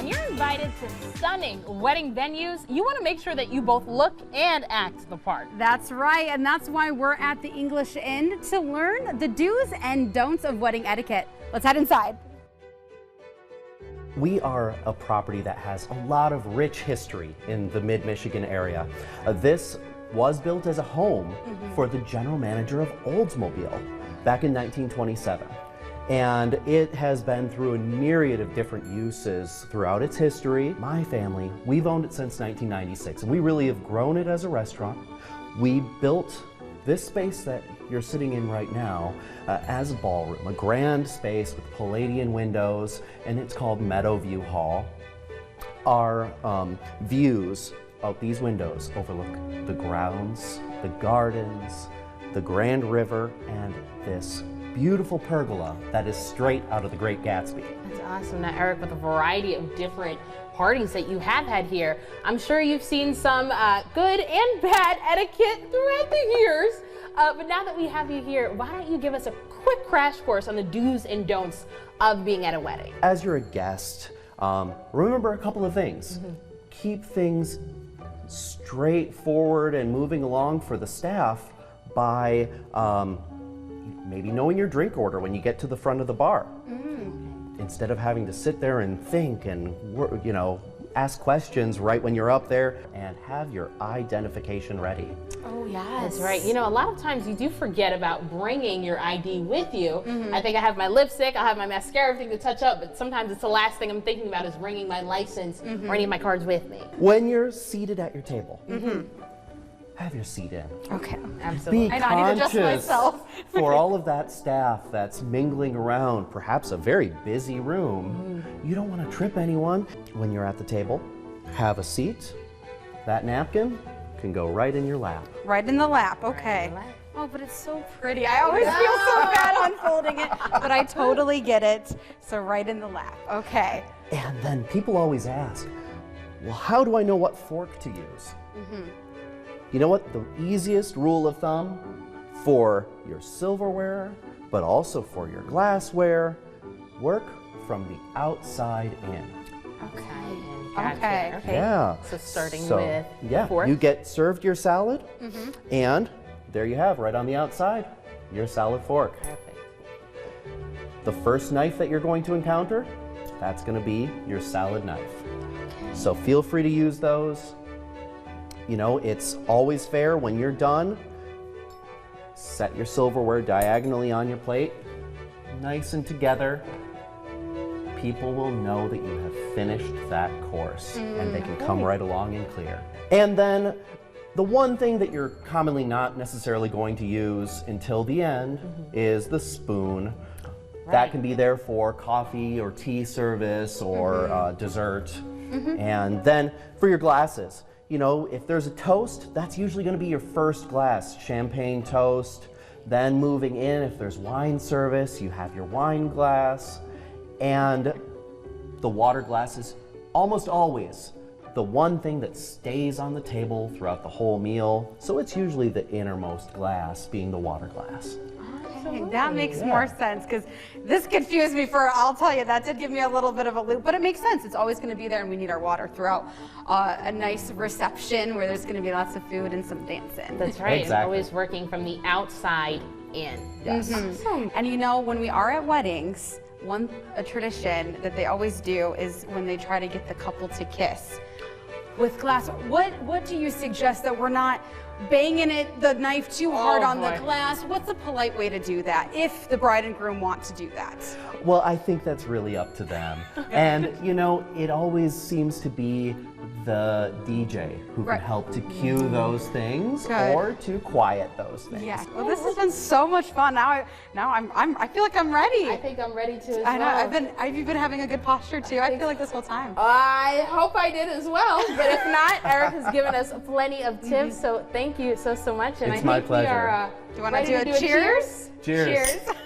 When you're invited to stunning wedding venues, you want to make sure that you both look and act the part. That's right, and that's why we're at the English Inn to learn the do's and don'ts of wedding etiquette. Let's head inside. We are a property that has a lot of rich history in the mid-Michigan area. This was built as a home for the general manager of Oldsmobile back in 1927. And it has been through a myriad of different uses throughout its history. My family, we've owned it since 1996, and we really have grown it as a restaurant. We built this space that you're sitting in right now as a ballroom, a grand space with Palladian windows, and it's called Meadowview Hall. Our views out these windows overlook the grounds, the gardens, the Grand River, and this beautiful pergola that is straight out of The Great Gatsby. That's awesome. Now, Eric, with a variety of different parties that you have had here, I'm sure you've seen some good and bad etiquette throughout the years. But now that we have you here, why don't you give us a quick crash course on the do's and don'ts of being at a wedding? As you're a guest, remember a couple of things. Keep things straightforward and moving along for the staff by maybe knowing your drink order when you get to the front of the bar. Instead of having to sit there and think and, you know, ask questions right when you're up there, and have your identification ready. Oh, yes. That's right. You know, a lot of times you do forget about bringing your ID with you. I think I have my lipstick, I'll have my mascara, everything to touch up, but sometimes it's the last thing I'm thinking about is bringing my license or any of my cards with me. When you're seated at your table, have your seat in. Okay. Absolutely. Be I know, I need to adjust conscious myself. for all of that staff that's mingling around, perhaps a very busy room. You don't want to trip anyone. When you're at the table, have a seat. That napkin can go right in your lap. Right in the lap, okay. Oh, but it's so pretty. I always feel so bad unfolding it, but I totally get it. So right in the lap, okay. And then people always ask, well, how do I know what fork to use? You know what? The easiest rule of thumb for your silverware, but also for your glassware, work from the outside in. Okay. Okay. Okay. Yeah. So starting with fork. You get served your salad, and there you have, right on the outside, your salad fork. Perfect. The first knife that you're going to encounter, that's going to be your salad knife. So feel free to use those. You know, it's always fair when you're done, set your silverware diagonally on your plate, nice and together. People will know that you have finished that course, and they can come right along and clear. And then the one thing that you're commonly not necessarily going to use until the end is the spoon. That can be there for coffee or tea service or dessert. And then for your glasses, you know, if there's a toast, that's usually going to be your first glass, champagne toast. Then moving in, if there's wine service, you have your wine glass. And the water glass is almost always the one thing that stays on the table throughout the whole meal. So it's usually the innermost glass being the water glass. Okay, that makes more sense, because this confused me I'll tell you, that did give me a little bit of a loop, but it makes sense. It's always going to be there, and we need our water throughout a nice reception where there's going to be lots of food and some dancing. That's right. Exactly. And always working from the outside in. Yes. And you know, when we are at weddings, a tradition that they always do is when they try to get the couple to kiss with glass. What do you suggest that we're not banging the knife too hard on the glass? What's a polite way to do that if the bride and groom want to do that? Well, I think that's really up to them. And, you know, it always seems to be the DJ who can help to cue those things or to quiet those things. Yeah. Well, this has been so much fun. I feel like I'm ready. I think I'm ready to as I know. well. You've been having a good posture too. I feel like this whole time. I hope I did as well. But if not, Eric has given us plenty of tips. So thank you so much. And It's I my think pleasure. we are Do you want to do ready a cheers? Cheers. Cheers.